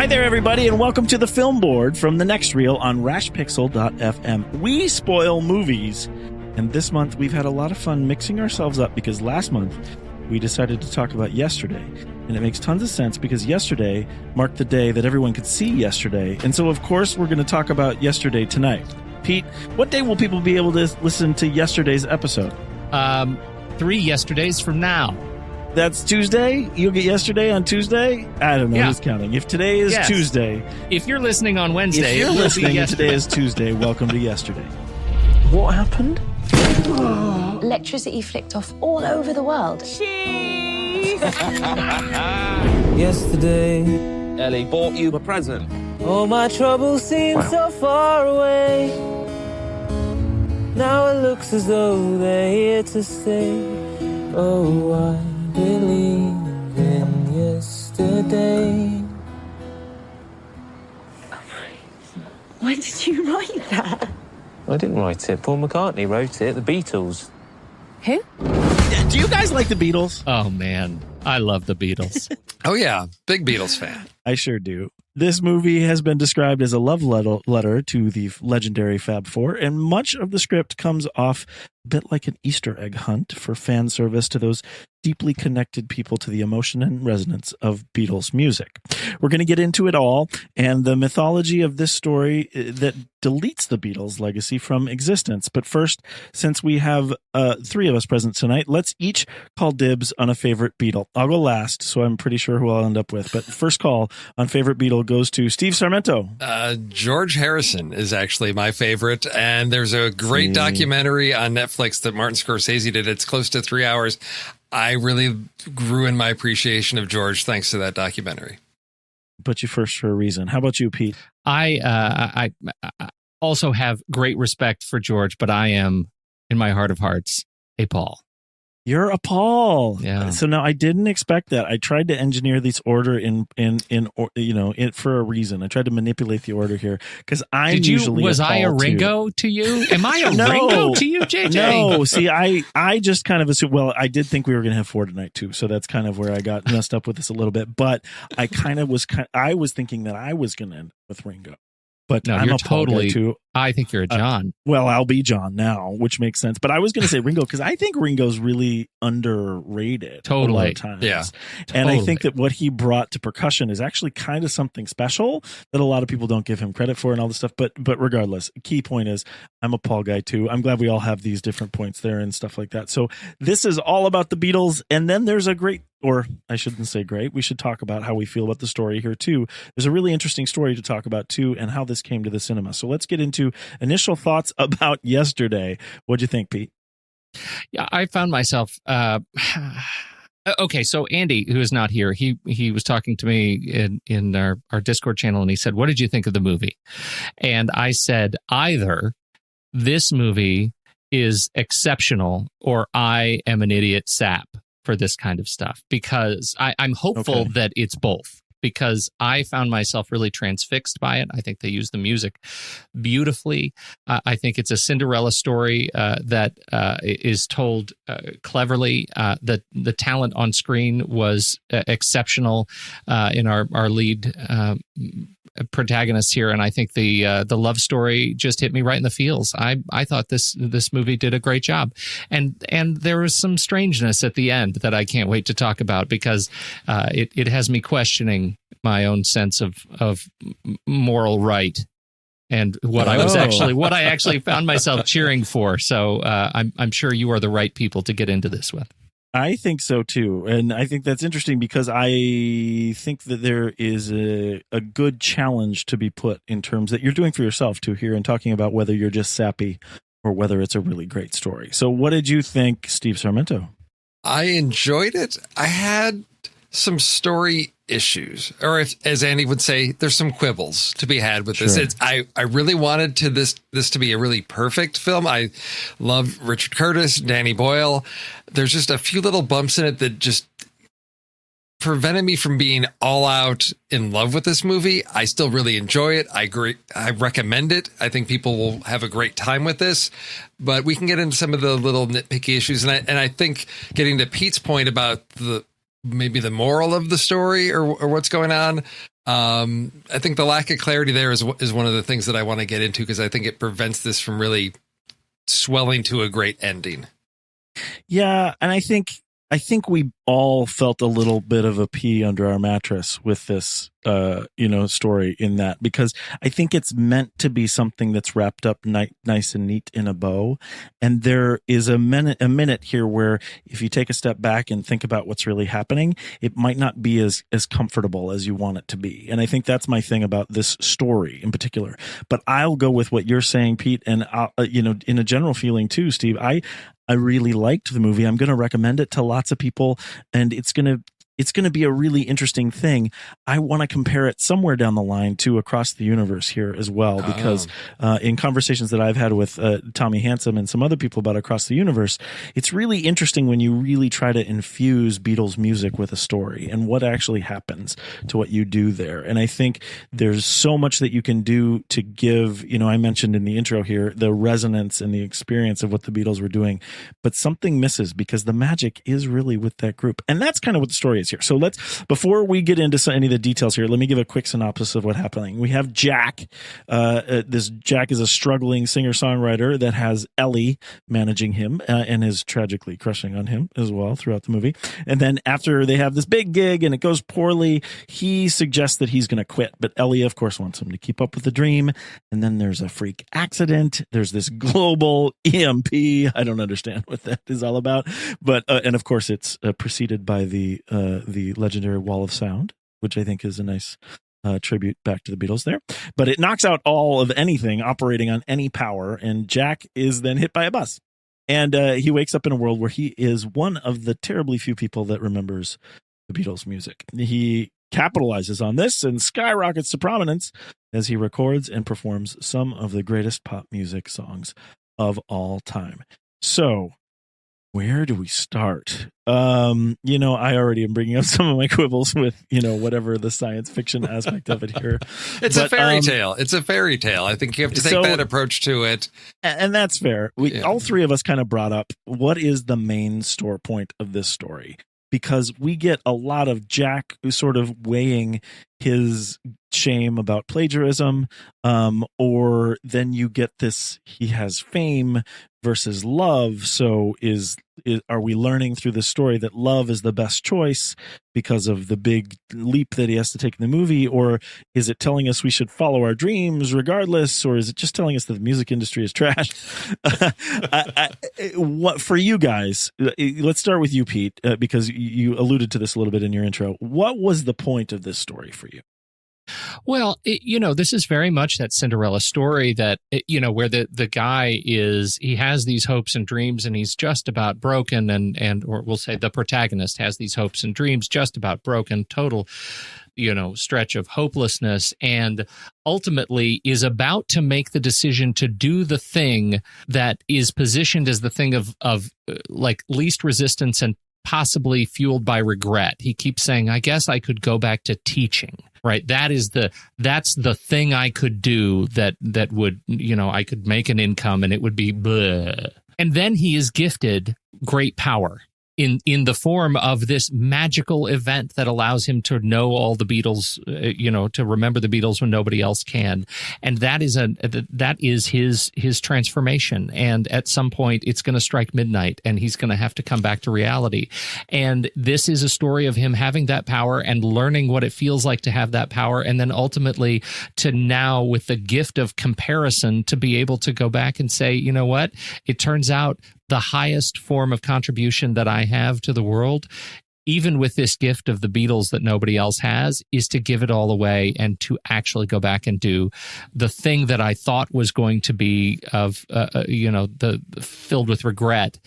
there, everybody, and welcome to the Film Board from The Next Reel on rashpixel.fm. We spoil movies, and this month we've had a lot of fun mixing ourselves up because last month we decided to talk about yesterday, and it makes tons of sense because yesterday marked the day that everyone could see yesterday, and so of course we're going to talk about yesterday tonight. Pete, what day will people be able to listen to yesterday's episode? 3 yesterdays from now. That's Tuesday? You'll get yesterday on Tuesday? I don't know who's counting. If today is Tuesday. If you're listening on Wednesday. If you're listening and today is Tuesday, welcome to yesterday. What happened? Electricity flicked off all over the world. Cheese! Yesterday, Ellie bought you a present. all my troubles seem so far away. Now it looks as though they're here to stay. Oh, I believe in yesterday. When did you write that? I didn't write it. Paul McCartney wrote it. The Beatles. Who? Do you guys like the Beatles? Oh, man. I love the Beatles. Oh, yeah. Big Beatles fan. I sure do. This movie has been described as a love letter to the legendary Fab Four, and much of the script comes off a bit like an Easter egg hunt for fan service to those deeply connected people to the emotion and resonance of Beatles music. We're going to get into it all and the mythology of this story that deletes the Beatles' legacy from existence. But first, since we have 3 of us present tonight, let's each call dibs on a favorite Beatle. I'll go last, so I'm pretty sure who I'll end up with. But first call on favorite Beatle goes to Steve Sarmento. George Harrison is actually my favorite, and there's a great documentary on Netflix that Martin Scorsese did. It's close to 3 hours. I really grew in my appreciation of George thanks to that documentary. Put you first for a reason. How about you, Pete? I also have great respect for George, but I am, in my heart of hearts, a Paul. You're a Paul. Yeah. So now I didn't expect that. I tried to engineer this order in for a reason. I tried to manipulate the order here because I'm usually was a Paul I a Ringo to you? Am I a Ringo to you, JJ? No. See, I just kind of assumed. Well, I did think we were going to have 4 tonight too, so that's kind of where I got messed up with this a little bit. But I kind of was. I was thinking that I was going to end with Ringo. But no, I'm you're a Paul totally. guy too. I think you're a John. Well, I'll be John now, which makes sense. But I was going to say Ringo because I think Ringo's really underrated. Totally. A lot of times. Yeah. And I think that what he brought to percussion is actually kind of something special that a lot of people don't give him credit for and all this stuff. But regardless, key point is I'm a Paul guy too. I'm glad we all have these different points there and stuff like that. So this is all about the Beatles. And then there's a great, or I shouldn't say great, we should talk about how we feel about the story here too. There's a really interesting story to talk about too and how this came to the cinema. So let's get into initial thoughts about yesterday. What'd you think, Pete? Yeah, I found myself. Okay, so Andy, who is not here, he was talking to me in our Discord channel, and he said, "What did you think of the movie?" And I said, either this movie is exceptional, or I am an idiot sap for this kind of stuff, because I'm hopeful that it's both. Because I found myself really transfixed by it. I think they use the music beautifully. I think it's a Cinderella story that is told cleverly. The talent on screen was exceptional in our lead protagonist here, and I think the love story just hit me right in the feels. I thought this movie did a great job, and there was some strangeness at the end that I can't wait to talk about because it has me questioning my own sense of moral right and what I actually found myself cheering for. So I'm sure you are the right people to get into this with. I think so too, and I think that's interesting because I think that there is a good challenge to be put in terms that you're doing for yourself too here and talking about whether you're just sappy or whether it's a really great story. So what did you think, Steve Sarmento? I enjoyed it. I had some story issues, or if, as Andy would say, there's some quibbles to be had with this. I really wanted this to be a really perfect film. I love Richard Curtis, Danny Boyle. There's just a few little bumps in it that just prevented me from being all out in love with this movie. I still really enjoy it. I recommend it. I think people will have a great time with this, but we can get into some of the little nitpicky issues. And I think getting to Pete's point about maybe the moral of the story or what's going on. I think the lack of clarity there is one of the things that I want to get into, because I think it prevents this from really swelling to a great ending. Yeah, and I think we all felt a little bit of a pee under our mattress with this, story in that, because I think it's meant to be something that's wrapped up nice and neat in a bow. And there is a minute here where if you take a step back and think about what's really happening, it might not be as comfortable as you want it to be. And I think that's my thing about this story in particular. But I'll go with what you're saying, Pete, and in a general feeling too, Steve. I really liked the movie. I'm going to recommend it to lots of people, and it's going to be a really interesting thing. I want to compare it somewhere down the line to Across the Universe here as well, because in conversations that I've had with Tommy Handsome and some other people about Across the Universe, it's really interesting when you really try to infuse Beatles music with a story and what actually happens to what you do there. And I think there's so much that you can do to give, I mentioned in the intro here, the resonance and the experience of what the Beatles were doing, but something misses because the magic is really with that group. And that's kind of what the story is here. So before we get into any of the details here, let me give a quick synopsis of what's happening. We have Jack. This Jack is a struggling singer-songwriter that has Ellie managing him and is tragically crushing on him as well throughout the movie. And then after they have this big gig and it goes poorly, he suggests that he's going to quit. But Ellie, of course, wants him to keep up with the dream. And then there's a freak accident. There's this global EMP. I don't understand what that is all about. But and of course, it's preceded by the legendary Wall of Sound, which I think is a nice tribute back to the Beatles there. But it knocks out all of anything operating on any power, and Jack is then hit by a bus. And he wakes up in a world where he is one of the terribly few people that remembers the Beatles music. He capitalizes on this and skyrockets to prominence as he records and performs some of the greatest pop music songs of all time. So, where do we start? I already am bringing up some of my quibbles with, whatever the science fiction aspect of it here. A fairy tale. It's a fairy tale. I think you have to take that approach to it. And that's fair. All three of us kind of brought up, what is the main store point of this story? Because we get a lot of Jack sort of weighing his shame about plagiarism, or then you get this, he has fame versus love. So are we learning through the story that love is the best choice because of the big leap that he has to take in the movie? Or is it telling us we should follow our dreams regardless? Or is it just telling us that the music industry is trash? What for you guys, let's start with you, Pete, because you alluded to this a little bit in your intro. What was the point of this story for you? Well, this is very much that Cinderella story that, where the guy he has these hopes and dreams and he's just about broken or we'll say the protagonist has these hopes and dreams just about broken, total, stretch of hopelessness, and ultimately is about to make the decision to do the thing that is positioned as the thing of like least resistance and possibly fueled by regret. He keeps saying, I guess I could go back to teaching, right? That's the thing I could do that would, I could make an income and it would be bleh. And then he is gifted great power in the form of this magical event that allows him to know all the Beatles, to remember the Beatles when nobody else can. And that is his transformation. And at some point it's going to strike midnight and he's going to have to come back to reality. And this is a story of him having that power and learning what it feels like to have that power. And then ultimately to now, with the gift of comparison, to be able to go back and say, you know what, it turns out the highest form of contribution that I have to the world, even with this gift of the Beatles that nobody else has, is to give it all away and to actually go back and do the thing that I thought was going to be the filled with regret.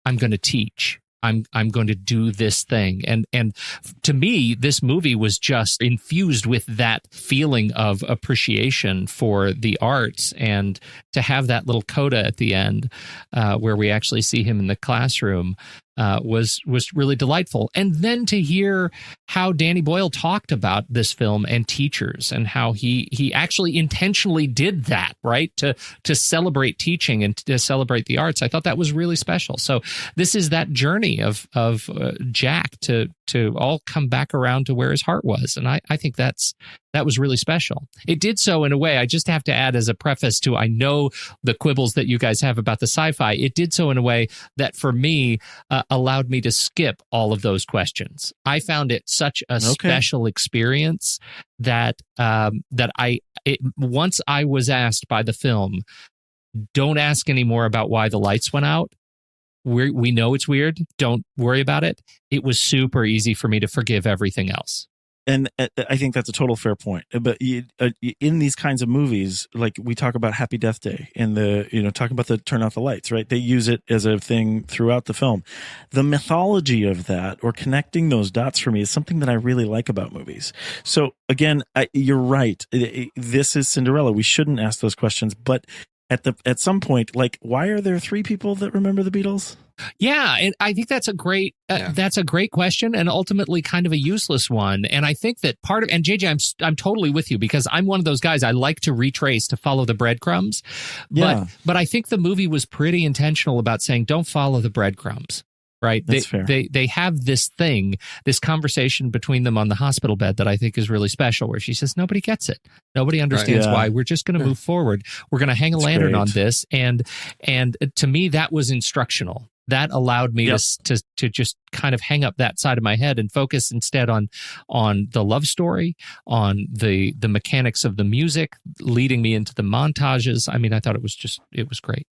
I'm going to teach. I'm going to do this thing. And to me, this movie was just infused with that feeling of appreciation for the arts, and to have that little coda at the end where we actually see him in the classroom was really delightful. And then to hear how Danny Boyle talked about this film and teachers, and how he actually intentionally did that, right? To celebrate teaching and to celebrate the arts. I thought that was really special. So this is that journey of Jack to to all come back around to where his heart was. And I think that was really special. It did so in a way, I just have to add as a preface to, I know the quibbles that you guys have about the sci-fi. It did so in a way that for me allowed me to skip all of those questions. I found it such a special experience that once I was asked by the film, don't ask anymore about why the lights went out. We know it's weird. Don't worry about it. It was super easy for me to forgive everything else. And I think that's a total fair point. But in these kinds of movies, like we talk about Happy Death Day and talk about the turn off the lights, right? They use it as a thing throughout the film. The mythology of that, or connecting those dots for me, is something that I really like about movies. So again, you're right. This is Cinderella. We shouldn't ask those questions, but at some point, like, why are there 3 people that remember the Beatles? Yeah, and I think that's a great question, and ultimately kind of a useless one. And I think that part of, and JJ, I'm totally with you, because I'm one of those guys. I like to retrace, to follow the breadcrumbs. Yeah. But I think the movie was pretty intentional about saying, don't follow the breadcrumbs. Right. That's fair. They have this conversation between them on the hospital bed that I think is really special, where she says, nobody gets it. Nobody understands why. We're just going to move forward. We're going to hang a lantern on this. And to me, that was instructional. That allowed me to just kind of hang up that side of my head and focus instead on the love story, on the mechanics of the music, leading me into the montages. I mean, I thought it was great.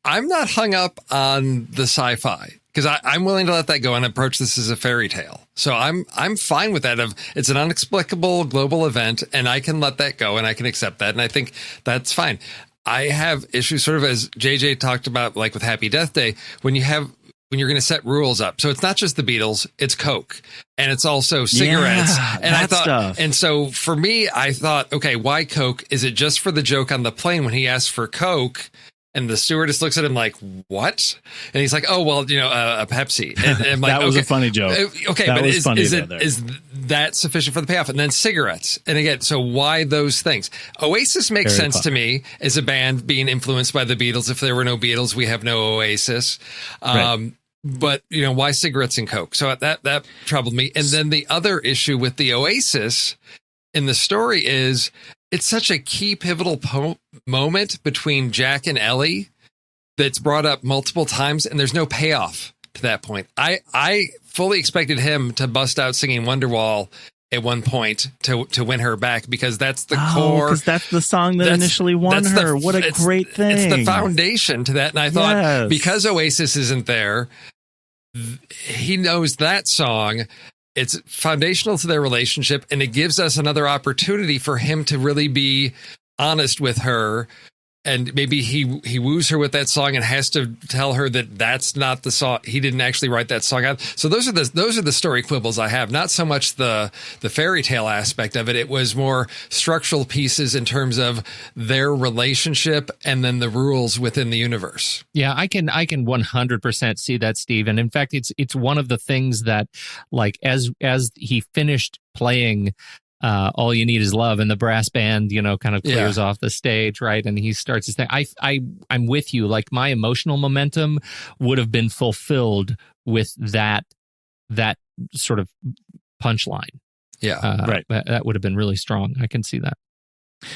I'm not hung up on the sci-fi, because I'm willing to let that go and approach this as a fairy tale. So I'm fine with that. It's an inexplicable global event, and I can let that go and I can accept that. And I think that's fine. I have issues, sort of as JJ talked about, like with Happy Death Day, when you're going to set rules up. So it's not just the Beatles, it's Coke, and it's also cigarettes. And I thought, stuff. And so for me, I thought, okay, why Coke? Is it just for the joke on the plane when he asks for Coke? And the stewardess looks at him like, what? And he's like, oh, well, a Pepsi. And I'm like, that was a funny joke. Okay, that but was is that sufficient for the payoff? And then cigarettes. And again, so why those things? Oasis makes sense to me as a band being influenced by the Beatles. If there were no Beatles, we have no Oasis. Right. But, why cigarettes and Coke? So that troubled me. And then the other issue with the Oasis in the story is, it's such a key pivotal moment between Jack and Ellie that's brought up multiple times, and there's no payoff to that point. I fully expected him to bust out singing Wonderwall at one point to win her back, because that's the core. Because that's the song that initially won her. What a great thing. It's the foundation to that. And I thought, because Oasis isn't there, he knows that song. It's foundational to their relationship, and it gives us another opportunity for him to really be honest with her. And maybe he woos her with that song and has to tell her that that's not the song. He didn't actually write that song out. So those are the story quibbles I have. Not so much the fairy tale aspect of it. It was more structural pieces in terms of their relationship and then the rules within the universe. Yeah, I can 100% see that, Steve. And in fact, it's one of the things that, like, as he finished playing All You Need Is Love, and the brass band, kind of clears off the stage, right? And he starts his thing. I'm with you. Like, my emotional momentum would have been fulfilled with that sort of punchline. Yeah, right. That would have been really strong. I can see that.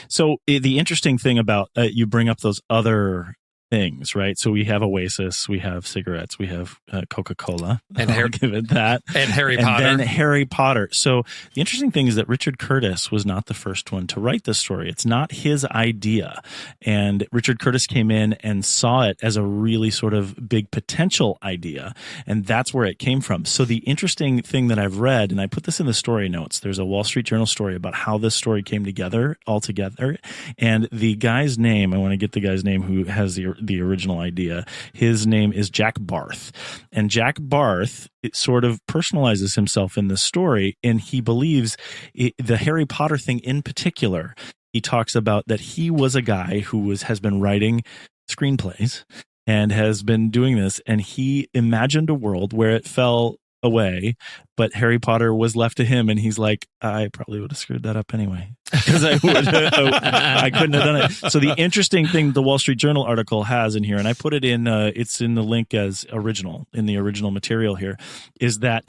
So the interesting thing about you bring up those other things, right? So we have Oasis, we have cigarettes, we have Coca-Cola, and give it that, and Harry Potter, and then Harry Potter. So the interesting thing is that Richard Curtis was not the first one to write this story. It's not his idea, and Richard Curtis came in and saw it as a really sort of big potential idea, and that's where it came from. So the interesting thing that I've read, and I put this in the story notes, there's a Wall Street Journal story about how this story came together altogether, and the guy's name, I want to get the guy's name who has the original idea. His name is Jack Barth, and Jack Barth sort of personalizes himself in this story, and he believes the Harry Potter thing in particular. He talks about that he was a guy who has been writing screenplays and has been doing this, and he imagined a world where it fell away, but Harry Potter was left to him, and he's like, I probably would have screwed that up anyway because I couldn't have done it. So the interesting thing the Wall Street Journal article has in here, and I put it in, it's in the link as original in the original material here, is that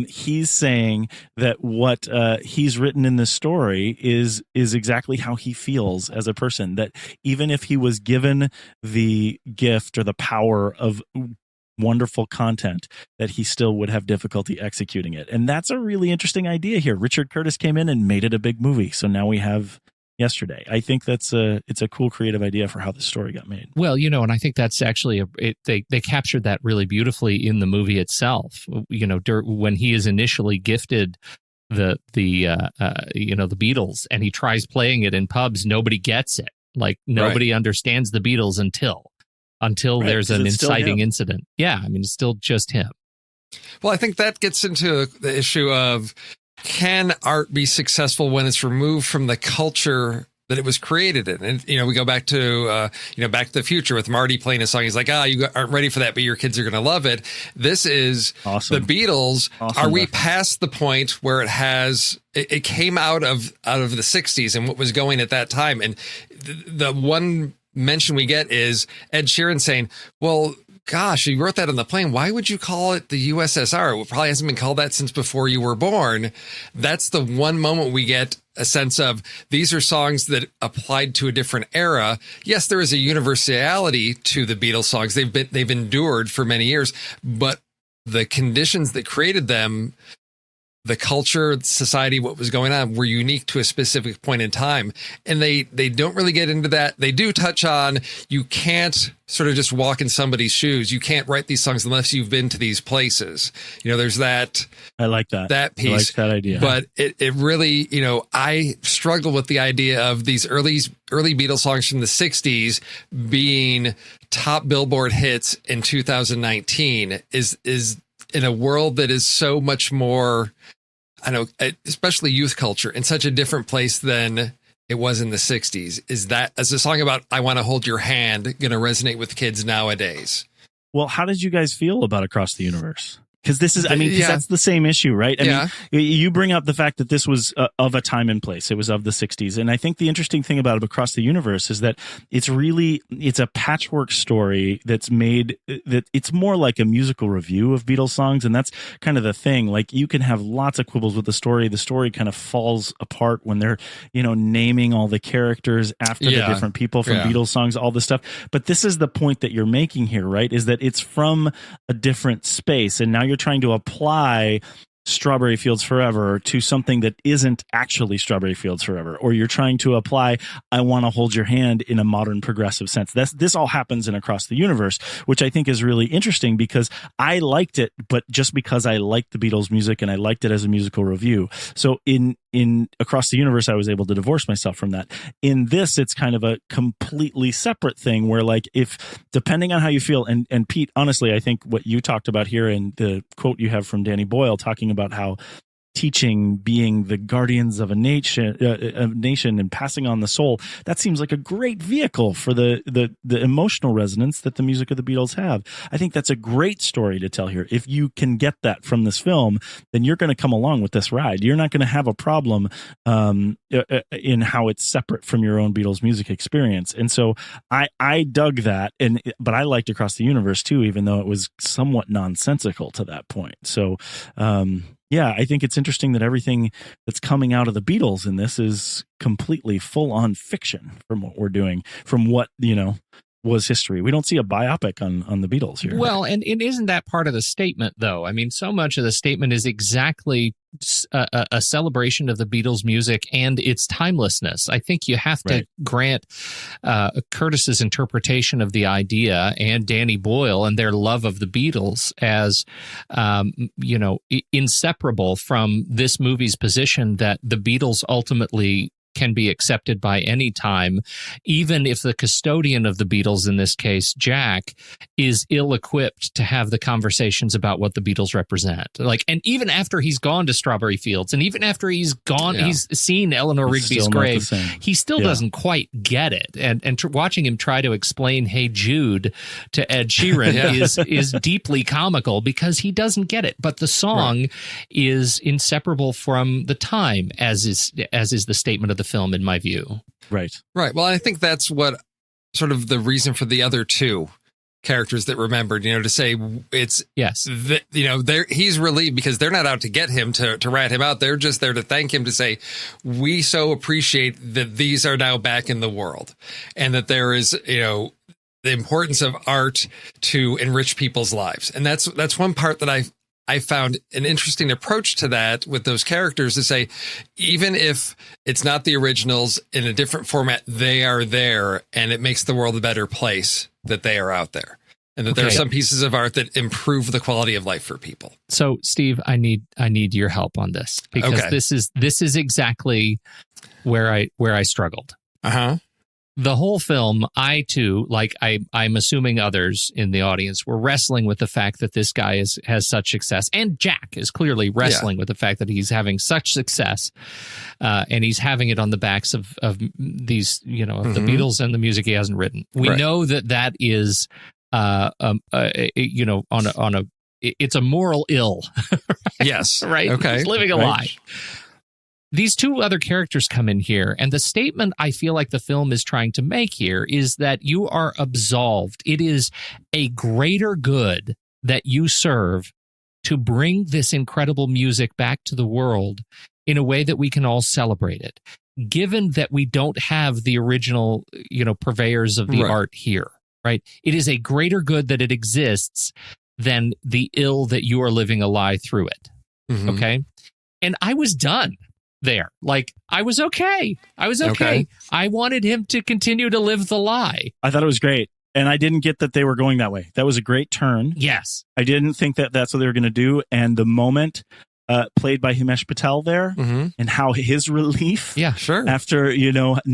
he's saying that what he's written in this story is exactly how he feels as a person. That even if he was given the gift or the power of wonderful content, that he still would have difficulty executing it. And that's a really interesting idea here. Richard Curtis came in and made it a big movie. So now we have Yesterday. I think it's a cool creative idea for how this story got made. Well, and I think that's actually they captured that really beautifully in the movie itself. When he is initially gifted the Beatles and he tries playing it in pubs, nobody gets it. Like nobody understands the Beatles until there's an inciting incident. Yeah, I mean, it's still just him. Well, I think that gets into the issue of, can art be successful when it's removed from the culture that it was created in? And, we go back to, Back to the Future with Marty playing a song. He's like, you aren't ready for that, but your kids are going to love it. This is awesome. The Beatles. Awesome. Are we past the point where it came out of the 60s and what was going at that time? And the one mention we get is Ed Sheeran saying, well, gosh, you wrote that on the plane. Why would you call it the USSR? It probably hasn't been called that since before you were born. That's the one moment we get a sense of these are songs that applied to a different era. Yes, there is a universality to the Beatles songs. They've endured for many years, but the conditions that created them, the culture, society, what was going on, were unique to a specific point in time. And they don't really get into that. They do touch on, you can't sort of just walk in somebody's shoes. You can't write these songs unless you've been to these places. There's that. I like that. That piece. I like that idea. But it really, I struggle with the idea of these early Beatles songs from the 60s being top Billboard hits in 2019 is in a world that is so much more, especially youth culture, in such a different place than it was in the 60s. Is a song about I Want to Hold Your Hand going to resonate with kids nowadays? Well, how did you guys feel about Across the Universe? Because this is, that's the same issue, right? I mean, you bring up the fact that this was of a time and place. It was of the 60s. And I think the interesting thing about Across the Universe is that it's a patchwork story that's made, that it's more like a musical review of Beatles songs. And that's kind of the thing. Like, you can have lots of quibbles with the story. The story kind of falls apart when they're, naming all the characters after the different people from Beatles songs, all this stuff. But this is the point that you're making here, right? Is that it's from a different space. And now you're trying to apply Strawberry Fields Forever to something that isn't actually Strawberry Fields Forever, or you're trying to apply I Want to Hold Your Hand in a modern progressive sense. This all happens in Across the Universe, which I think is really interesting because I liked it, but just because I liked the Beatles music and I liked it as a musical review. So in Across the Universe, I was able to divorce myself from that. In this, it's kind of a completely separate thing where, like, if depending on how you feel, and Pete, honestly, I think what you talked about here and the quote you have from Danny Boyle talking about how teaching being the guardians of a nation and passing on the soul, that seems like a great vehicle for the emotional resonance that the music of the Beatles have. I think that's a great story to tell here. If you can get that from this film, then you're going to come along with this ride. You're not going to have a problem in how it's separate from your own Beatles music experience. And so I dug that, but I liked Across the Universe too, even though it was somewhat nonsensical to that point. So I think it's interesting that everything that's coming out of the Beatles in this is completely full-on fiction from what we're doing, from what, was history. We don't see a biopic on the Beatles here. Well, and isn't that part of the statement, though? I mean, so much of the statement is exactly a celebration of the Beatles music and its timelessness. I think you have to grant Curtis's interpretation of the idea and Danny Boyle and their love of the Beatles as, inseparable from this movie's position that the Beatles ultimately can be accepted by any time, even if the custodian of the Beatles, in this case, Jack, is ill-equipped to have the conversations about what the Beatles represent. Like, and even after he's gone to Strawberry Fields, and even after he's gone, he's seen Eleanor Rigby's grave, he still doesn't quite get it. And watching him try to explain "Hey Jude" to Ed Sheeran is deeply comical because he doesn't get it. But the song is inseparable from the time, as is the statement of the film, in my view. Right. Well, I think that's what sort of the reason for the other two characters that remembered, to say it's he's relieved because they're not out to get him to rat him out. They're just there to thank him, to say, we so appreciate that these are now back in the world, and that there is, the importance of art to enrich people's lives. And that's one part that I found an interesting approach to that with those characters, to say, even if it's not the originals in a different format, they are there, and it makes the world a better place that they are out there, and that there are some pieces of art that improve the quality of life for people. So, Steve, I need your help on this, because this is exactly where I struggled. The whole film, I too, like I'm assuming others in the audience, were wrestling with the fact that this guy has such success, and Jack is clearly wrestling with the fact that he's having such success, and he's having it on the backs of these, of the Beatles and the music he hasn't written. We know that is, it's a moral ill. Yes. Right. Okay. He's living a lie. These two other characters come in here, and the statement I feel like the film is trying to make here is that you are absolved. It is a greater good that you serve to bring this incredible music back to the world in a way that we can all celebrate it, given that we don't have the original, purveyors of the art here, right? It is a greater good that it exists than the ill that you are living a lie through it, okay? And I was done there. Like, I was okay. I wanted him to continue to live the lie. I thought it was great. And I didn't get that they were going that way. That was a great turn. Yes. I didn't think that that's what they were going to do. And the moment played by Himesh Patel there, and how his relief after,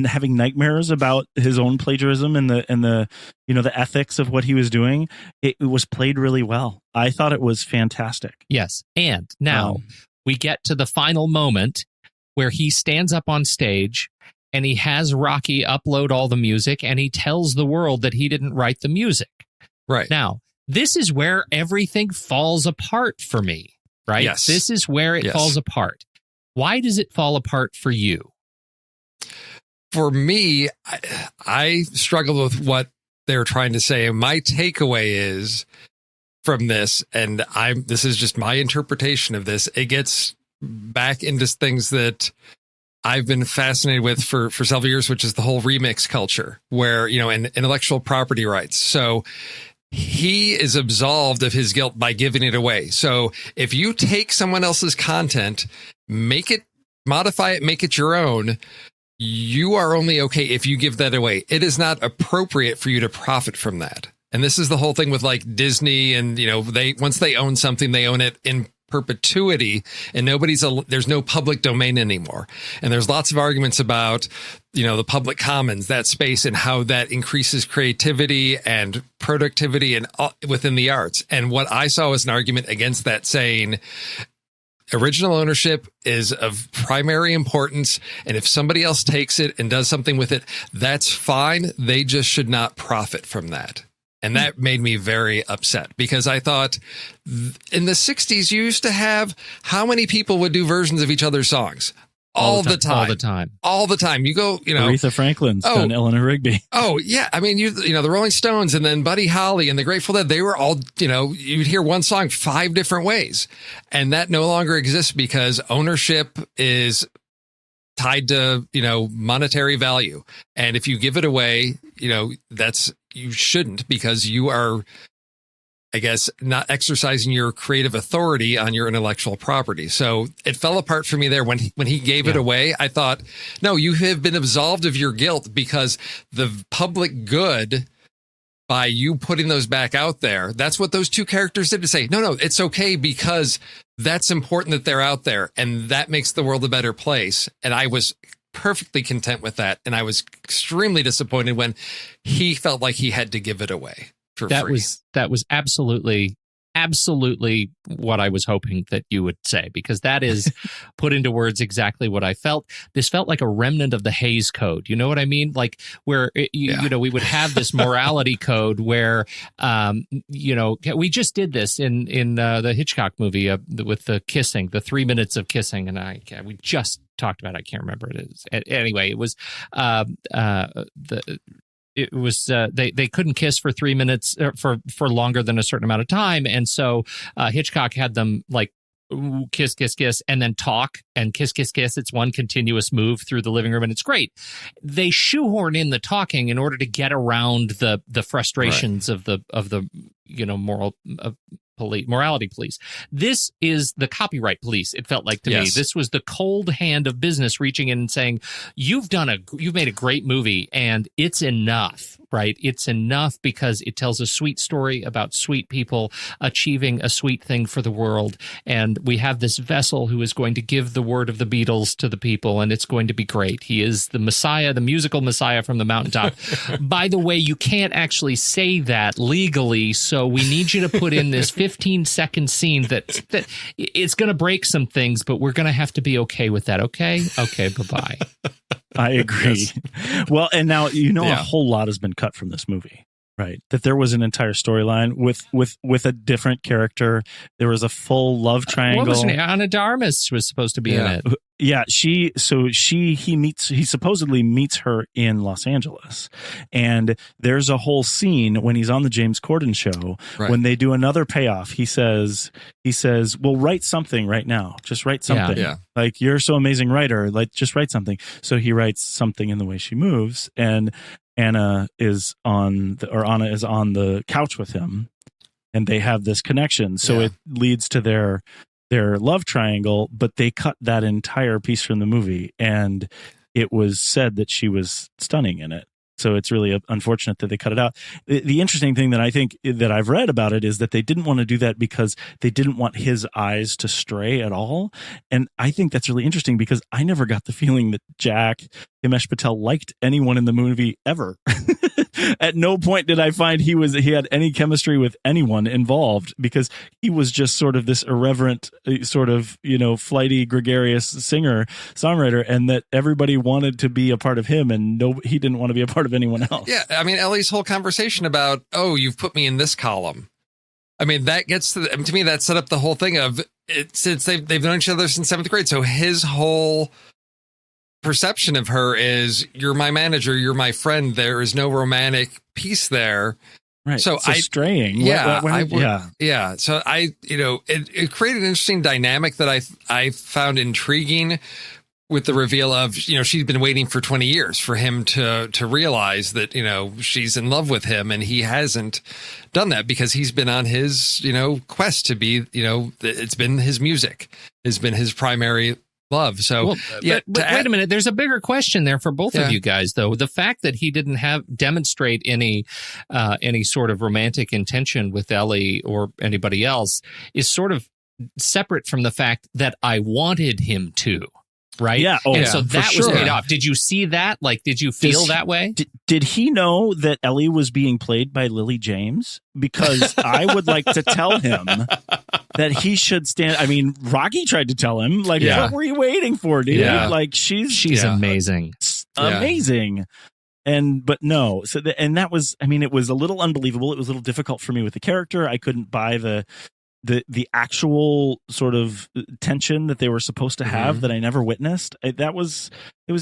having nightmares about his own plagiarism and the the ethics of what he was doing, it was played really well. I thought it was fantastic. Yes. And now we get to the final moment where he stands up on stage and he has Rocky upload all the music, and he tells the world that he didn't write the music. Right. Now, this is where everything falls apart for me, right? Yes. This is where it falls apart. Why does it fall apart for you? For me, I struggled with what they were trying to say. And my takeaway is from this, and this is just my interpretation of this, it gets back into things that I've been fascinated with for several years, which is the whole remix culture, where, and intellectual property rights. So he is absolved of his guilt by giving it away. So if you take someone else's content, modify it, make it your own, you are only okay if you give that away. It is not appropriate for you to profit from that. And this is the whole thing with like Disney, and once they own something, they own it in perpetuity, and there's no public domain anymore. And there's lots of arguments about, the public commons, that space, and how that increases creativity and productivity and within the arts. And what I saw was an argument against that, saying original ownership is of primary importance. And if somebody else takes it and does something with it, that's fine. They just should not profit from that. And that made me very upset, because I thought in the 60s, you used to have how many people would do versions of each other's songs? All the time. You go, Aretha Franklin's done Eleanor Rigby. Oh, yeah. I mean, the Rolling Stones, and then Buddy Holly and the Grateful Dead, they were all, you'd hear one song 5 different ways. And that no longer exists because ownership is tied to, monetary value. And if you give it away, you shouldn't, because you are, I guess, not exercising your creative authority on your intellectual property. So it fell apart for me there when he gave it away. I thought, no, you have been absolved of your guilt, because the public good, by you putting those back out there, that's what those two characters did, to say, no, it's okay, because that's important that they're out there, and that makes the world a better place. And I was perfectly content with that. And I was extremely disappointed when he felt like he had to give it away for free. That was absolutely what I was hoping that you would say, because that is put into words exactly what I felt. This felt like a remnant of the Hays Code. You know what I mean? Like where, you know, we would have this morality code where, you know, we just did this in the Hitchcock movie with the kissing, the 3 minutes of kissing. And we just talked about it. I can't remember it is. Anyway, it was they couldn't kiss for 3 minutes for longer than a certain amount of time, and so Hitchcock had them like kiss, and then talk and kiss. It's one continuous move through the living room, and it's great. They shoehorn in the talking in order to get around the frustrations of the you know morality police. This is the copyright police. It felt like to me. This was the cold hand of business reaching in and saying, you've made a great movie and it's enough, right? It's enough because it tells a sweet story about sweet people achieving a sweet thing for the world. And we have this vessel who is going to give the word of the Beatles to the people, and it's going to be great. He is the Messiah, the musical Messiah from the mountaintop. By the way, you can't actually say that legally, so we need you to put in this 15-second scene that it's going to break some things, but we're going to have to be okay with that. Okay, bye-bye. I agree. Well, and now a whole lot has been cut from this movie, right? That there was an entire storyline with a different character. There was a full love triangle. What was her name? Ana de Armas was supposed to be in it. Yeah, he supposedly meets her in Los Angeles, and there's a whole scene when he's on the James Corden show when they do another payoff. He says, "Well, write something right now. Just write something. Yeah. Like you're so amazing writer. Like just write something." So he writes something in the way she moves, and Anna is on the couch with him, and they have this connection. So it leads to their love triangle, but they cut that entire piece from the movie, and it was said that she was stunning in it. So it's really unfortunate that they cut it out. The interesting thing that I think that I've read about it is that they didn't want to do that because they didn't want his eyes to stray at all. And I think that's really interesting because I never got the feeling that Himesh Patel liked anyone in the movie ever. At no point did I find he had any chemistry with anyone involved, because he was just sort of this irreverent, sort of, flighty, gregarious songwriter, and that everybody wanted to be a part of him, and he didn't want to be a part of anyone else. Yeah, I mean, Ellie's whole conversation about, you've put me in this column. I mean, that gets to me, that set up the whole thing of it, since they've known each other since 7th grade. So his whole perception of her is, you're my manager, you're my friend. There is no romantic piece there. Right. So straying. Yeah. Yeah. So it created an interesting dynamic that I found intriguing, with the reveal of, she'd been waiting for 20 years for him to realize that, she's in love with him, and he hasn't done that because he's been on his, quest to be, it's been his music, has been his primary love. So, but wait a minute. There's a bigger question there for both of you guys, though. The fact that he didn't demonstrate any sort of romantic intention with Ellie or anybody else is sort of separate from the fact that I wanted him to. Right. Yeah. So that was paid off. Did you see that? Like, did you feel that way? Did he know that Ellie was being played by Lily James? Because I would like to tell him that he should stand. I mean, Rocky tried to tell him, like, what were you waiting for, dude? Yeah. Like, she's amazing. Amazing. But no. So, that was, it was a little unbelievable. It was a little difficult for me with the character. I couldn't buy the actual sort of tension that they were supposed to have that I never witnessed. It was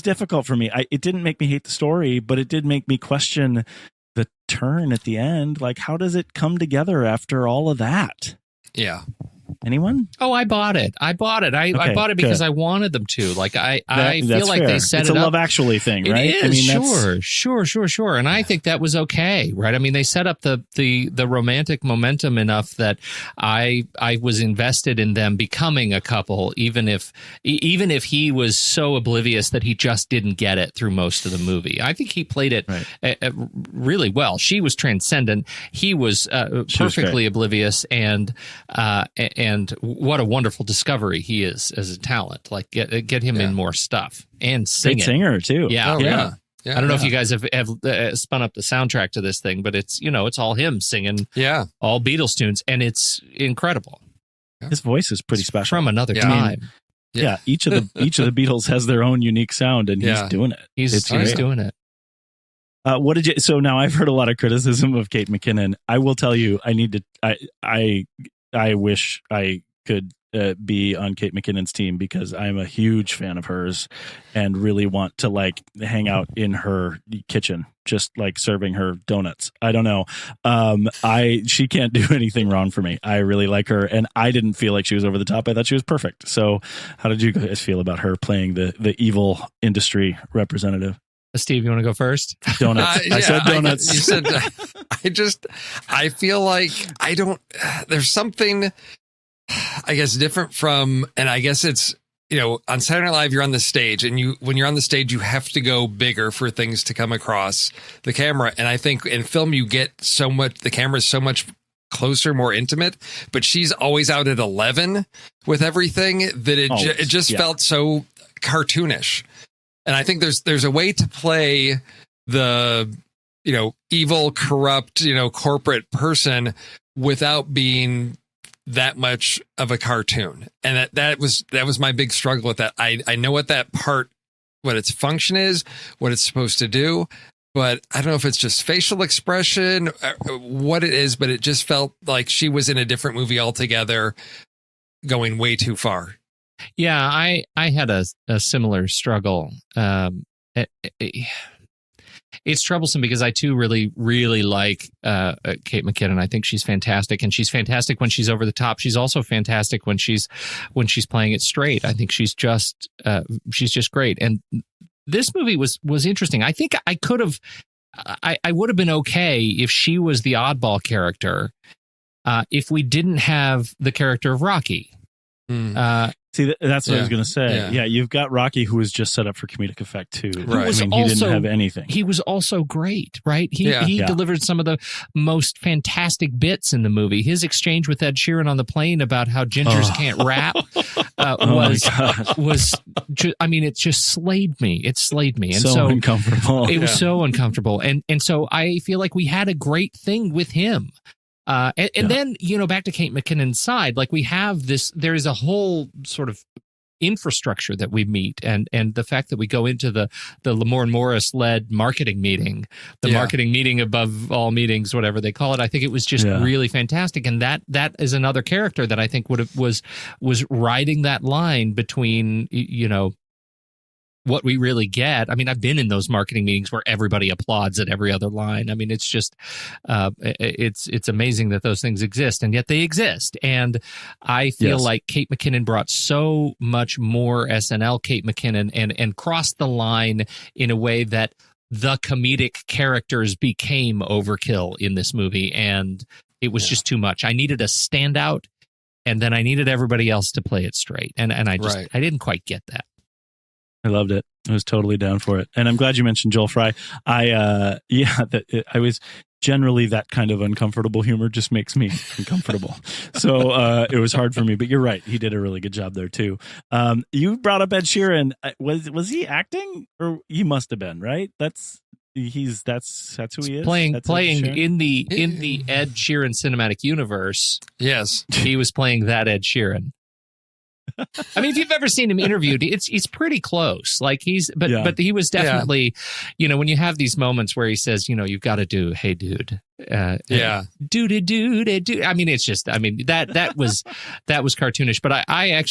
difficult for me. It didn't make me hate the story, but it did make me question the turn at the end. Like, how does it come together after all of that? Yeah. Anyone? Oh, I bought it. I bought it because I wanted them to. Like, I feel like they set it up. It's a Love Actually thing, right? It is. Sure. And I think that was okay, right? I mean, they set up the romantic momentum enough that I was invested in them becoming a couple, even if he was so oblivious that he just didn't get it through most of the movie. I think he played it really well. She was transcendent. He was perfectly oblivious and and what a wonderful discovery he is as a talent. Like get him in more stuff and sing Great it. singer too. Yeah. Oh, yeah. I don't know if you guys have spun up the soundtrack to this thing, but it's it's all him singing all Beatles tunes, and it's incredible. His voice is pretty special. From another Yeah. time. Yeah, each of the Beatles has their own unique sound, and he's doing it. He's doing it. What did you? So now I've heard a lot of criticism of Kate McKinnon. I will tell you, I wish I could be on Kate McKinnon's team because I'm a huge fan of hers and really want to like hang out in her kitchen, just like serving her donuts. I don't know. She can't do anything wrong for me. I really like her, and I didn't feel like she was over the top. I thought she was perfect. So how did you guys feel about her playing the evil industry representative? Steve, you want to go first? Donuts. I said donuts. You said, I feel like there's something, I guess, different from, and I guess it's, on Saturday Night Live, you're on the stage, and when you're on the stage, you have to go bigger for things to come across the camera. And I think in film, you get so much, the camera is so much closer, more intimate, but she's always out at 11 with everything that it just felt so cartoonish. And I think there's a way to play the, evil, corrupt, corporate person without being that much of a cartoon. And that was my big struggle with that. I know what its function is, what it's supposed to do, but I don't know if it's just facial expression, what it is, but it just felt like she was in a different movie altogether, going way too far. Yeah, I had a similar struggle. It's troublesome because I too really, really like Kate McKinnon. I think she's fantastic, and she's fantastic when she's over the top. She's also fantastic when she's playing it straight. I think she's just great. And this movie was interesting. I think I could have, I would have been okay if she was the oddball character, if we didn't have the character of Rocky. See, that's what I was going to say. Yeah, you've got Rocky, who was just set up for comedic effect too. Right. He didn't have anything. He was also great, right? He delivered some of the most fantastic bits in the movie. His exchange with Ed Sheeran on the plane about how gingers can't rap it just slayed me. It slayed me, and so uncomfortable. It was so uncomfortable, and so I feel like we had a great thing with him. Then, back to Kate McKinnon's side, like we have there is a whole sort of infrastructure that we meet, and the fact that we go into the Lamorne Morris led marketing meeting, marketing meeting above all meetings, whatever they call it. I think it was just really fantastic. And that is another character that I think was riding that line between, what we really get. I mean, I've been in those marketing meetings where everybody applauds at every other line. I mean, it's just, it's amazing that those things exist, and yet they exist. And I feel like Kate McKinnon brought so much more SNL Kate McKinnon and crossed the line in a way that the comedic characters became overkill in this movie. And it was just too much. I needed a standout, and then I needed everybody else to play it straight. And I didn't quite get that. I loved it. I was totally down for it. And I'm glad you mentioned Joel Fry. I was generally, that kind of uncomfortable humor just makes me uncomfortable. So it was hard for me, but you're right. He did a really good job there too. You brought up Ed Sheeran. Was he acting, or he must have been, right? That's who he is. Playing in the Ed Sheeran cinematic universe. Yes. He was playing that Ed Sheeran. I mean, if you've ever seen him interviewed, it's pretty close. Like but he was definitely, when you have these moments where he says, you've got to do, hey, dude, dude. I mean, it's just, that was cartoonish. But I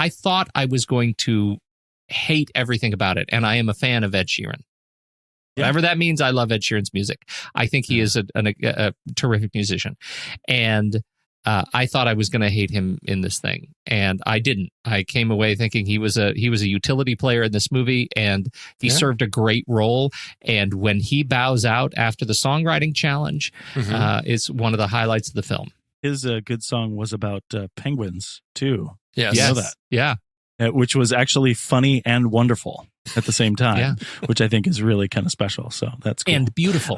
thought I was going to hate everything about it, and I am a fan of Ed Sheeran. Whatever that means, I love Ed Sheeran's music. I think he is a terrific musician, and I thought I was going to hate him in this thing, and I didn't. I came away thinking he was a utility player in this movie, and he served a great role. And when he bows out after the songwriting challenge, it's one of the highlights of the film. His good song was about penguins too. Yes. You know that? Yeah. Which was actually funny and wonderful at the same time, which I think is really kind of special. So that's cool. And beautiful.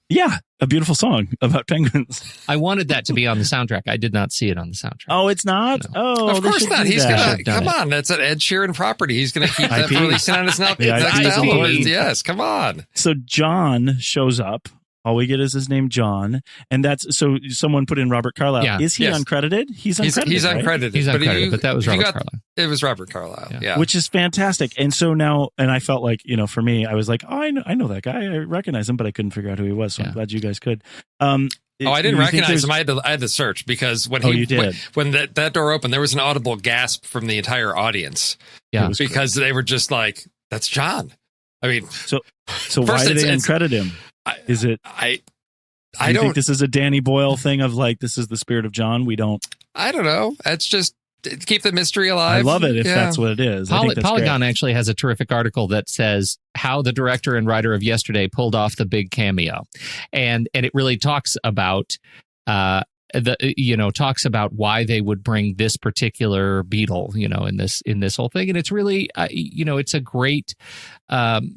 Yeah, a beautiful song about penguins. I wanted that to be on the soundtrack. I did not see it on the soundtrack. Oh, it's not? No. Oh, Of they course should not. do He's that. gonna come on. That's an Ed Sheeran property. He's gonna keep that IP. for releasing on his next The IP. album. Yes, come on. So John shows up. All we get is his name, John, and that's so. Someone put in Robert Carlyle. Yeah. Is he Yes. uncredited? He's uncredited. He's right? uncredited. He's But if uncredited, you- but that was if you Robert got- Carlyle. It was Robert Carlyle. Yeah. Yeah. Which is fantastic. And so now, and I felt like, for me, I was like, oh, I know that guy. I recognize him, but I couldn't figure out who he was. So I'm Yeah. glad you guys could. I didn't you think recognize there's- him. I had to search because when Oh, you did. when that door opened, there was an audible gasp from the entire audience. Yeah. It was because they were just like, "That's John." I mean, So why First, did they it's- uncredit him? Is it? I you don't think this is a Danny Boyle thing of like, this is the spirit of John? We don't. I don't know. It's just to keep the mystery alive. I love it if Yeah. that's what it is. I think that's Polygon great. actually has a terrific article that says how the director and writer of Yesterday pulled off the big cameo, and it really talks about talks about why they would bring this particular Beatle in this whole thing, and it's really it's a great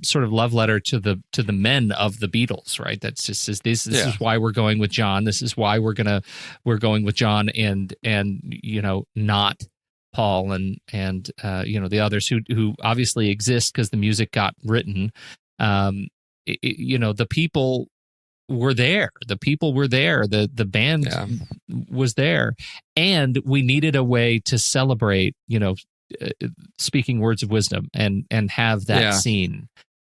sort of love letter to the men of the Beatles, right? That's just this is why we're going with John. This is why we're going with John and not Paul and the others who obviously exist because the music got written. The people were there. The people were there. The band was there, and we needed a way to celebrate. Speaking words of wisdom and have that scene.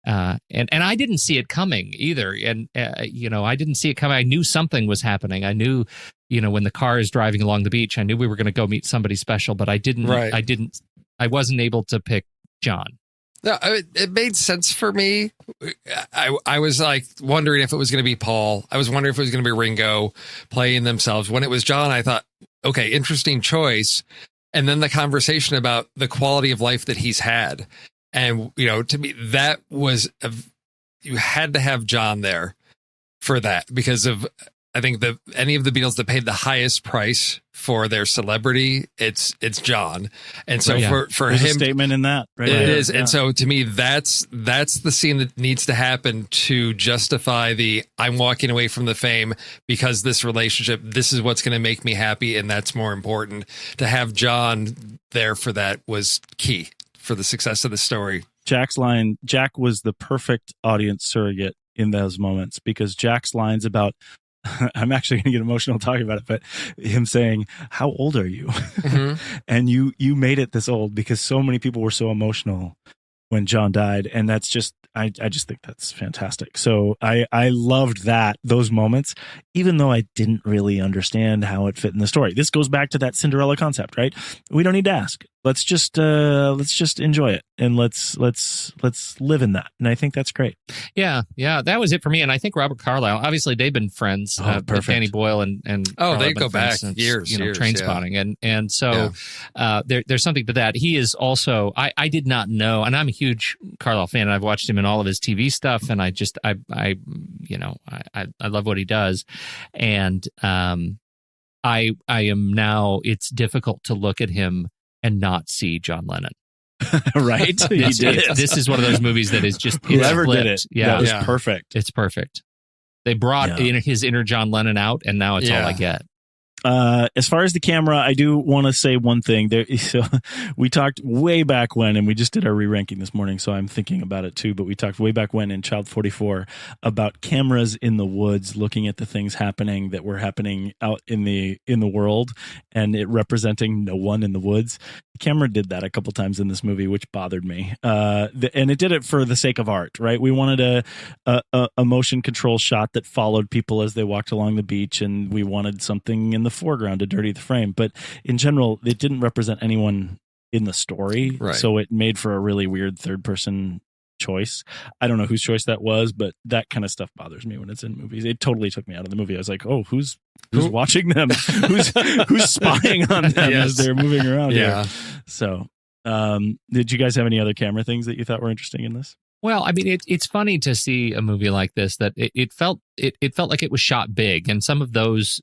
And I didn't see it coming either. And I didn't see it coming. I knew something was happening. I knew, when the car is driving along the beach, I knew we were going to go meet somebody special. But I didn't. Right. I wasn't able to pick John. No, it made sense for me. I was like wondering if it was going to be Paul. I was wondering if it was going to be Ringo playing themselves. When it was John, I thought, okay, interesting choice. And then the conversation about the quality of life that he's had. And, to me, that was, you had to have John there for that because of, I think any of the Beatles that paid the highest price for their celebrity, it's John. And so for There's him, a statement in that, right? it is. Yeah. And so to me, that's the scene that needs to happen to justify I'm walking away from the fame because this relationship, this is what's going to make me happy. And that's more important. To have John there for that was key for the success of the story. Jack was the perfect audience surrogate in those moments because Jack's lines about, I'm actually going to get emotional talking about it, but him saying, "How old are you?" Mm-hmm. And you made it this old because so many people were so emotional when John died. And that's just, I just think that's fantastic. So I loved those moments, even though I didn't really understand how it fit in the story. This goes back to that Cinderella concept, right? We don't need to ask. Let's just enjoy it and let's live in that. And I think that's great. Yeah, that was it for me. And I think Robert Carlyle, obviously they've been friends, with Danny Boyle and Carlyle they have been go friends back since, years, Train Spotting, and so there's something to that. He is also I did not know, and I'm a huge Carlyle fan, and I've watched him in all of his TV stuff, and I love what he does, and I am now. It's difficult to look at him and not see John Lennon. Right? This is one of those movies that is just whoever did it. Yeah, that was perfect. It's perfect. They brought his inner John Lennon out, and now it's all I get. As far as the camera, I do want to say one thing. So we talked way back when, and we just did our re-ranking this morning, so I'm thinking about it too, but we talked way back when in Child 44 about cameras in the woods looking at the things happening that were happening out in the world and it representing no one in the woods. The camera did that a couple times in this movie, which bothered me. And it did it for the sake of art, right? We wanted a motion control shot that followed people as they walked along the beach, and we wanted something in the foreground to dirty the frame. But in general, it didn't represent anyone in the story. Right. So it made for a really weird third person choice. I don't know whose choice that was, but that kind of stuff bothers me when it's in movies. It totally took me out of the movie. I was like, oh, who's watching them? who's spying on them as they're moving around here? So did you guys have any other camera things that you thought were interesting in this? Well, I mean, it's funny to see a movie like this that it felt it felt like it was shot big, and some of those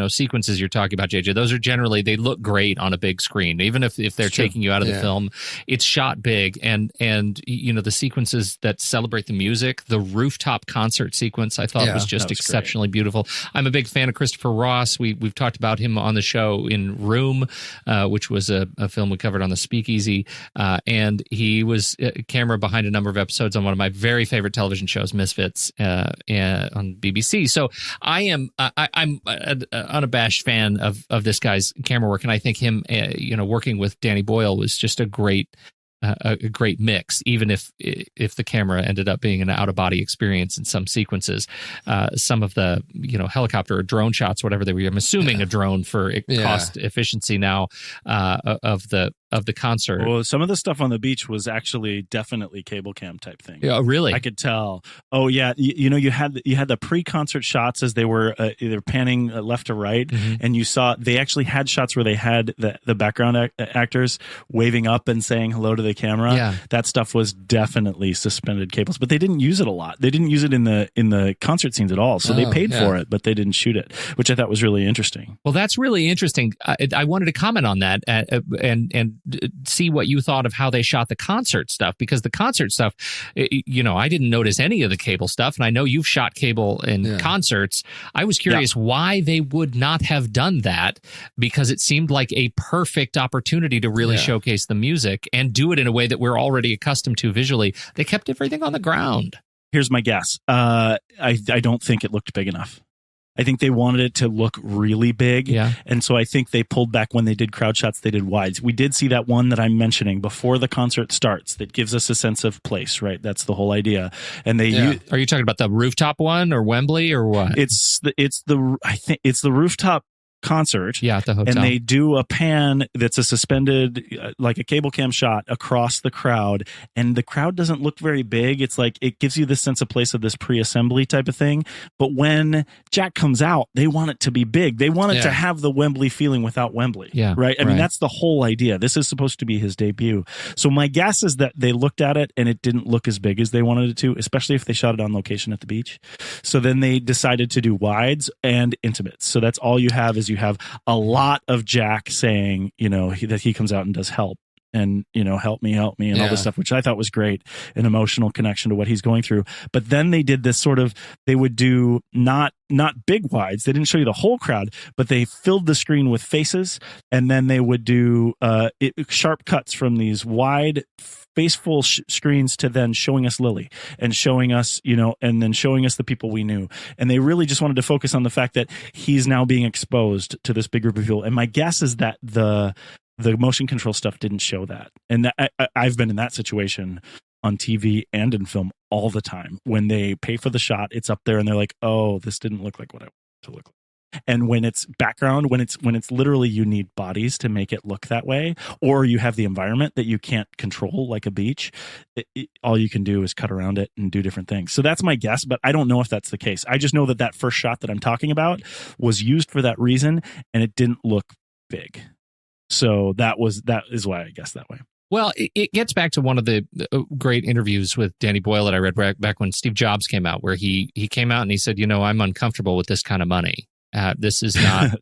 sequences you're talking about, JJ, those are generally, they look great on a big screen, even if they're taking you out of the film. It's shot big, and the sequences that celebrate the music, the rooftop concert sequence, I thought was just exceptionally beautiful. I'm a big fan of Christopher Ross. We've talked about him on the show in Room, which was a film we covered on the Speakeasy, and he was camera behind a number of episodes on one of my very favorite television shows, Misfits, on BBC. So I'm an unabashed fan of this guy's camera work, and I think him working with Danny Boyle was just a great mix, even if the camera ended up being an out-of-body experience in some sequences. Some of the helicopter or drone shots, whatever they were, I'm assuming a drone for cost efficiency now, of the concert. Well, some of the stuff on the beach was actually definitely cable cam type thing. Yeah, really? I could tell. Oh yeah, you had the pre-concert shots as they were either panning left to right, and you saw they actually had shots where they had the background actors waving up and saying hello to the camera. Yeah. That stuff was definitely suspended cables, but they didn't use it a lot. They didn't use it in the concert scenes at all. So they paid for it, but they didn't shoot it, which I thought was really interesting. Well, that's really interesting. I wanted to comment on that and see what you thought of how they shot the concert stuff, because the concert stuff, I didn't notice any of the cable stuff, and I know you've shot cable in concerts. I was curious why they would not have done that, because it seemed like a perfect opportunity to really showcase the music and do it in a way that we're already accustomed to visually. They kept everything on the ground. Here's my guess. I don't think it looked big enough. I think they wanted it to look really big. Yeah. And so I think they pulled back when they did crowd shots, they did wides. We did see that one that I'm mentioning before the concert starts that gives us a sense of place, right? That's the whole idea. And are you talking about the rooftop one or Wembley or what? I think it's the rooftop concert. Yeah, at the hotel. And they do a pan that's a suspended, like a cable cam shot across the crowd. And the crowd doesn't look very big. It's like, it gives you the sense of place of this pre-assembly type of thing. But when Jack comes out, they want it to be big. They want it to have the Wembley feeling without Wembley. Yeah. Right? I mean, that's the whole idea. This is supposed to be his debut. So my guess is that they looked at it and it didn't look as big as they wanted it to, especially if they shot it on location at the beach. So then they decided to do wides and intimates. So that's all you have, is you have a lot of Jack saying, that he comes out and does help and, help me and all this stuff, which I thought was great, an emotional connection to what he's going through. But then they did this they would do not big wides. They didn't show you the whole crowd, but they filled the screen with faces. And then they would do sharp cuts from these wide faceful screens to then showing us Lily and showing us, and then showing us the people we knew. And they really just wanted to focus on the fact that he's now being exposed to this big group of people. And my guess is that the motion control stuff didn't show that. And I've been in that situation on TV and in film all the time. When they pay for the shot, it's up there and they're like, oh, this didn't look like what I wanted it to look like. And when it's background, when it's literally you need bodies to make it look that way, or you have the environment that you can't control like a beach, all you can do is cut around it and do different things. So that's my guess, but I don't know if that's the case. I just know that first shot that I'm talking about was used for that reason, and it didn't look big. So that is why I guess that way. Well, it gets back to one of the great interviews with Danny Boyle that I read back when Steve Jobs came out, where he came out and he said, I'm uncomfortable with this kind of money. This is not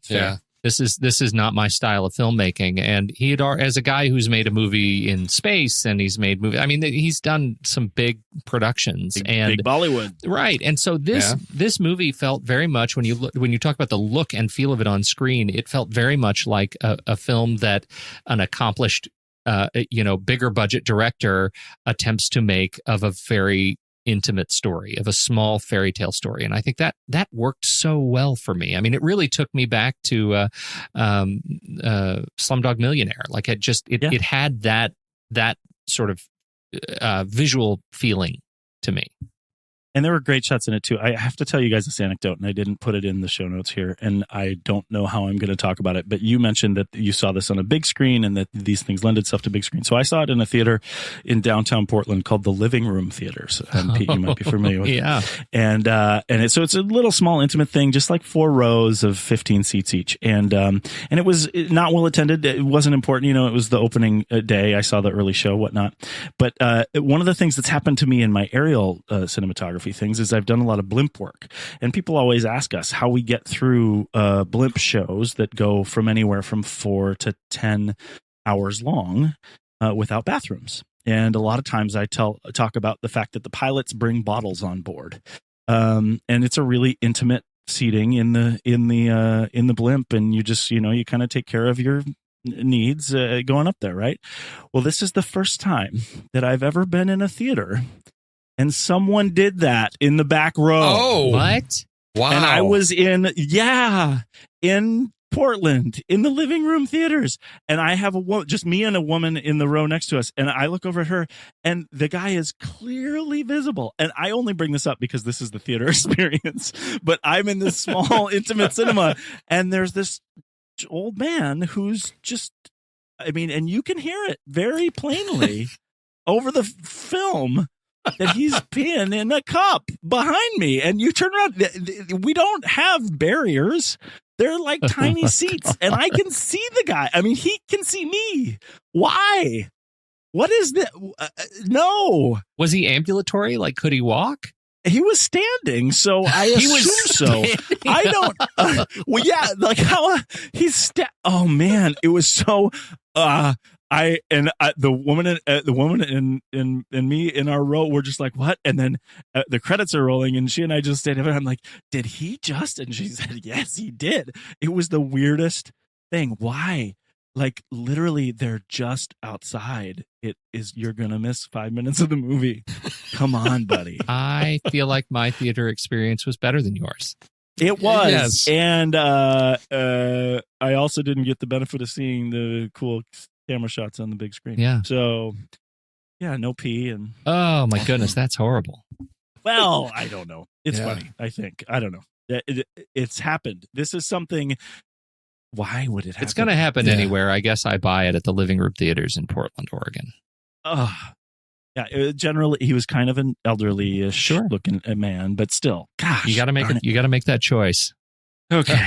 This is not my style of filmmaking. And he had, as a guy who's made a movie in space and he's made movie, I mean, he's done some big productions and big Bollywood, right? And so this movie felt very much, when you talk about the look and feel of it on screen, it felt very much like a film that an accomplished, bigger budget director attempts to make of a very intimate story, of a small fairy tale story. And I think that worked so well for me. I mean, it really took me back to Slumdog Millionaire. Like it had that sort of visual feeling to me. And there were great shots in it too. I have to tell you guys this anecdote, and I didn't put it in the show notes here, and I don't know how I'm going to talk about it, but you mentioned that you saw this on a big screen and that these things lend itself to big screen. So I saw it in a theater in downtown Portland called the Living Room Theater. So, and Pete, you might be familiar with it. And it's a little small intimate thing, just like 4 rows of 15 seats each. And it was not well attended. It wasn't important. It was the opening day. I saw the early show, whatnot. But one of the things that's happened to me in my aerial cinematography photography things is I've done a lot of blimp work, and people always ask us how we get through blimp shows that go from anywhere from 4 to 10 hours long without bathrooms. And a lot of times I talk about the fact that the pilots bring bottles on board, and it's a really intimate seating in the blimp, and you just you kind of take care of your needs going up there, right? Well, this is the first time that I've ever been in a theater and someone did that in the back row. Oh, What? wow! And I was in Portland in the living room theaters, and I have just me and a woman in the row next to us, and I look over at her, and the guy is clearly visible. And I only bring this up because this is the theater experience, but I'm in this small intimate cinema, and there's this old man who's just, and you can hear it very plainly over the film that he's peeing in a cup behind me, and you turn around. We don't have barriers. They're like tiny seats, and I can see the guy. He can see me. Why? What is that? No. Was he ambulatory? Like, could he walk? He was standing, so I assume so. I don't. Well, yeah, like how he's. Oh man, it was so. The woman and me in our row were just like, what? And then the credits are rolling, and she and I just stayed there. I'm like, did he just? And she said, yes, he did. It was the weirdest thing. Why? Like, literally, they're just outside. You're going to miss 5 minutes of the movie. Come on, buddy. I feel like my theater experience was better than yours. It was. Yes. And I also didn't get the benefit of seeing the cool camera shots on the big screen. Yeah. So, yeah, no pee. And Oh, my goodness. That's horrible. well, I don't know. It's Yeah. funny, I think. I don't know. It's happened. This is something. Why would it happen? It's going to happen Yeah. anywhere. I guess I buy it at the Living Room Theaters in Portland, Oregon. Yeah, generally he was kind of an elderly-ish Sure. looking man, but still, gosh, You got to make darn it. You got to make that choice. Okay.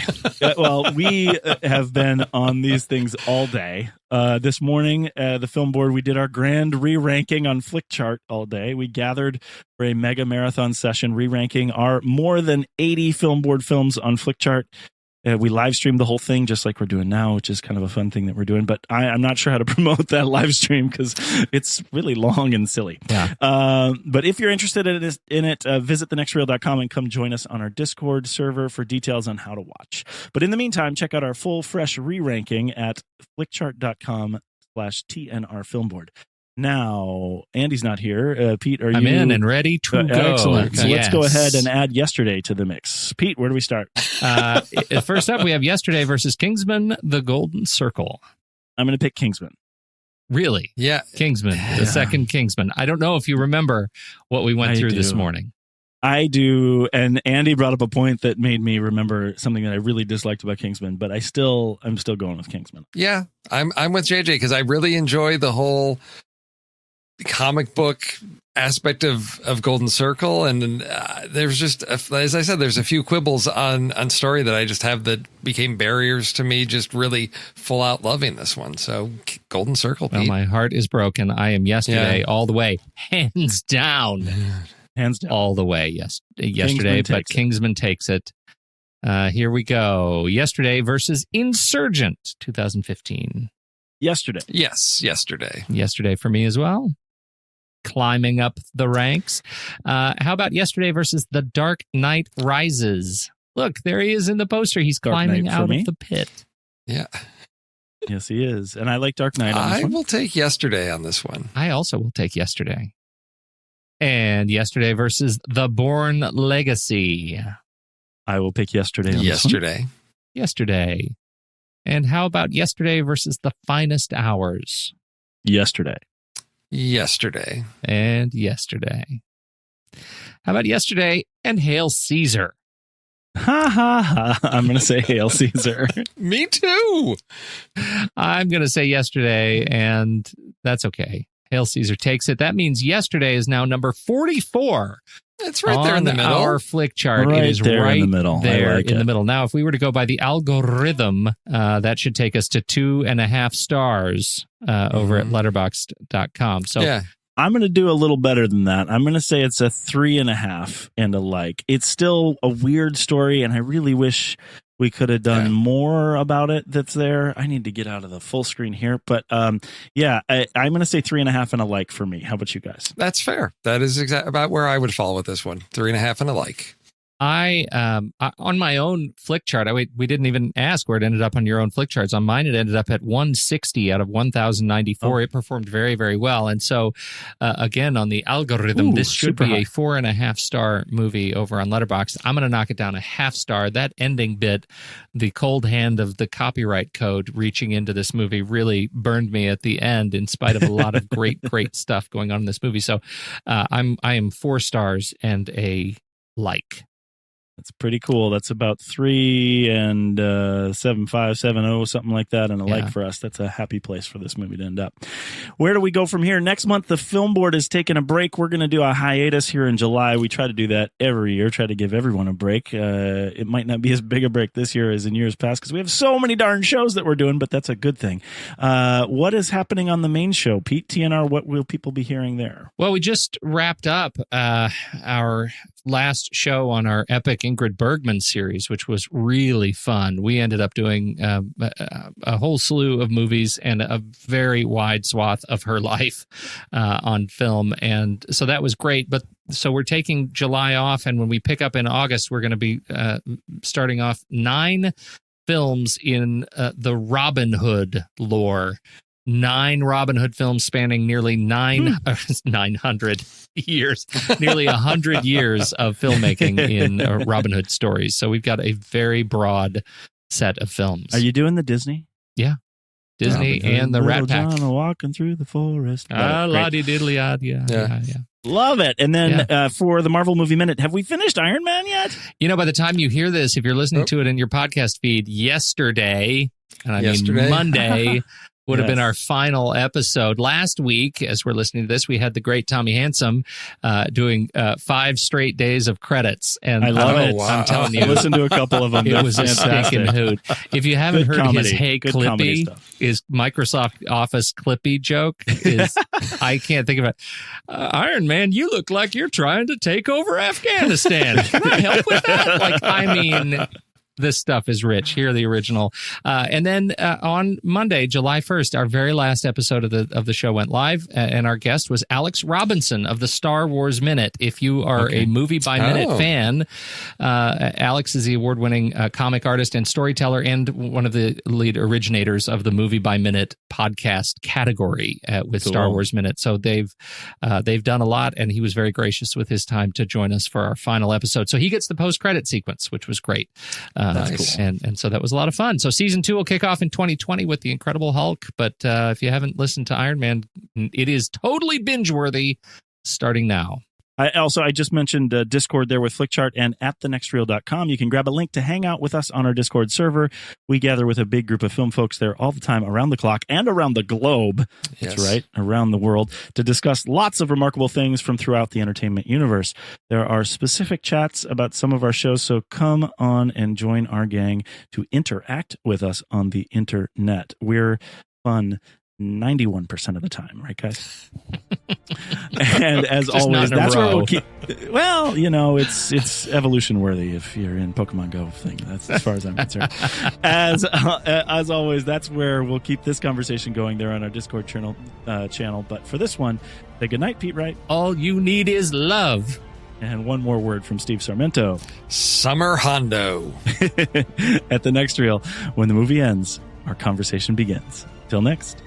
Well, we have been on these things all day. This morning, the film board, we did our grand re-ranking on Flickchart all day. We gathered for a mega marathon session, re-ranking our more than 80 film board films on Flickchart. We live streamed the whole thing just like we're doing now, which is kind of a fun thing that we're doing. But I'm not sure how to promote that live stream because it's really long and silly. Yeah. But if you're interested in it, visit thenextreel.com and come join us on our Discord server for details on how to watch. But in the meantime, check out our full, fresh re-ranking at flickchart.com/TNR Filmboard. Now, Andy's not here. Pete, are you? I'm in and ready to go. Excellent. So let's go Yes. ahead and add yesterday to the mix. Pete, where do we start? First up, we have Yesterday versus Kingsman: The Golden Circle. I'm going to pick Kingsman. Really? Yeah. Kingsman, the second Kingsman. I don't know if you remember what we went through this morning. I do, and Andy brought up a point that made me remember something that I really disliked about Kingsman, but I'm still going with Kingsman. Yeah, I'm with JJ because I really enjoy the whole comic book aspect of Golden Circle, and there's just, as I said, there's a few quibbles on story that I just have that became barriers to me just really full out loving this one. So Golden Circle, Well, Pete. my heart is broken. I am Yesterday all the way, hands down. Hands down. All the way, yes. Yesterday, but Kingsman takes it. Here we go. Yesterday versus Insurgent, 2015. Yesterday. Yes, yesterday. Yesterday for me as well. Climbing up the ranks. How about Yesterday versus The Dark Knight Rises? Look, there he is in the poster. He's Dark climbing Knight for out me? of the pit. Yeah. Yes, he is. And I like Dark Knight on this I one. will take yesterday on this one. I also will take Yesterday. And Yesterday versus The Bourne Legacy. I will pick Yesterday on this one. Yesterday. Yesterday. And how about Yesterday versus The Finest Hours? Yesterday. Yesterday. And Yesterday. How about Yesterday and Hail Caesar? Ha ha ha. I'm going to say Hail Caesar. Me too. I'm going to say Yesterday, and that's okay. Hail Caesar takes it. That means Yesterday is now number 44. It's right there in the middle. Our flick chart. Right it is there right in the middle. I there like in it. the middle. Now, if we were to go by the algorithm, that should take us to 2.5 stars over at letterboxd.com. So yeah. I'm going to do a little better than that. I'm going to say it's a 3.5 and a like. It's still a weird story, and I really wish we could have done more about it that's there. I need to get out of the full screen here. But I'm going to say 3.5 and a like for me. How about you guys? That's fair. That is about where I would fall with this one. 3.5 and a like. I on my own flick chart, we didn't even ask where it ended up on your own flick charts. On mine, it ended up at 160 out of 1,094. It performed very, very well. And so, again, on the algorithm, this should be a 4.5 star movie over on Letterboxd. I'm going to knock it down a half star. That ending bit, the cold hand of the copyright code reaching into this movie, really burned me at the end, in spite of a lot of great, great stuff going on in this movie. So, I am 4 stars and a like. That's pretty cool. That's about 3 and 7.5, 7.0, something like that, and a like for us. That's a happy place for this movie to end up. Where do we go from here? Next month, the Film Board is taking a break. We're going to do a hiatus here in July. We try to do that every year, try to give everyone a break. It might not be as big a break this year as in years past because we have so many darn shows that we're doing, but that's a good thing. What is happening on the main show? Pete, TNR, what will people be hearing there? Well, we just wrapped up our last show on our epic Ingrid Bergman series, which was really fun. We ended up doing a whole slew of movies and a very wide swath of her life on film. And so that was great. But so we're taking July off. And when we pick up in August, we're going to be starting off 9 films in the Robin Hood lore. 9 Robin Hood films spanning nearly 900 years, nearly 100 years of filmmaking in Robin Hood stories. So we've got a very broad set of films. Are you doing the Disney? Yeah. Disney and the Rat Pack. John walking through the forest. Yeah. Love it. And then for the Marvel Movie Minute, have we finished Iron Man yet? You know, by the time you hear this, if you're listening to it in your podcast feed yesterday, and I mean Monday, would have been our final episode. Last week, as we're listening to this, we had the great Tommy Handsome doing 5 straight days of credits. And I love it. Wow. I'm telling you. I listened to a couple of them. It was a stinking hoot. If you haven't heard his Hey Clippy, his Microsoft Office Clippy joke, is I can't think of it. Iron Man, you look like you're trying to take over Afghanistan. Can I help with that? Like, I mean... This stuff is rich. Here, the original. And then on Monday, July 1st, our very last episode of the show went live, and our guest was Alex Robinson of the Star Wars Minute. If you are a Movie by Minute fan, Alex is the award-winning comic artist and storyteller, and one of the lead originators of the Movie by Minute podcast category with Star Wars Minute. So they've done a lot, and he was very gracious with his time to join us for our final episode. So he gets the post-credit sequence, which was great. Nice. Cool. And so that was a lot of fun. So season 2 will kick off in 2020 with The Incredible Hulk. But if you haven't listened to Iron Man, it is totally binge-worthy starting now. I just mentioned Discord there with Flickchart and at thenextreel.com. You can grab a link to hang out with us on our Discord server. We gather with a big group of film folks there all the time, around the clock and around the globe. That's right, around the world, to discuss lots of remarkable things from throughout the entertainment universe. There are specific chats about some of our shows, so come on and join our gang to interact with us on the internet. We're fun 91% of the time, right, guys? And as always, that's where we'll keep. Well, you know, it's evolution worthy if you're in Pokemon Go thing. That's as far as I'm concerned. As always, that's where we'll keep this conversation going there on our Discord channel. But for this one, say goodnight, Pete Wright. All you need is love. And one more word from Steve Sarmento. Summer Hondo. At the next reel, when the movie ends, our conversation begins. Till next.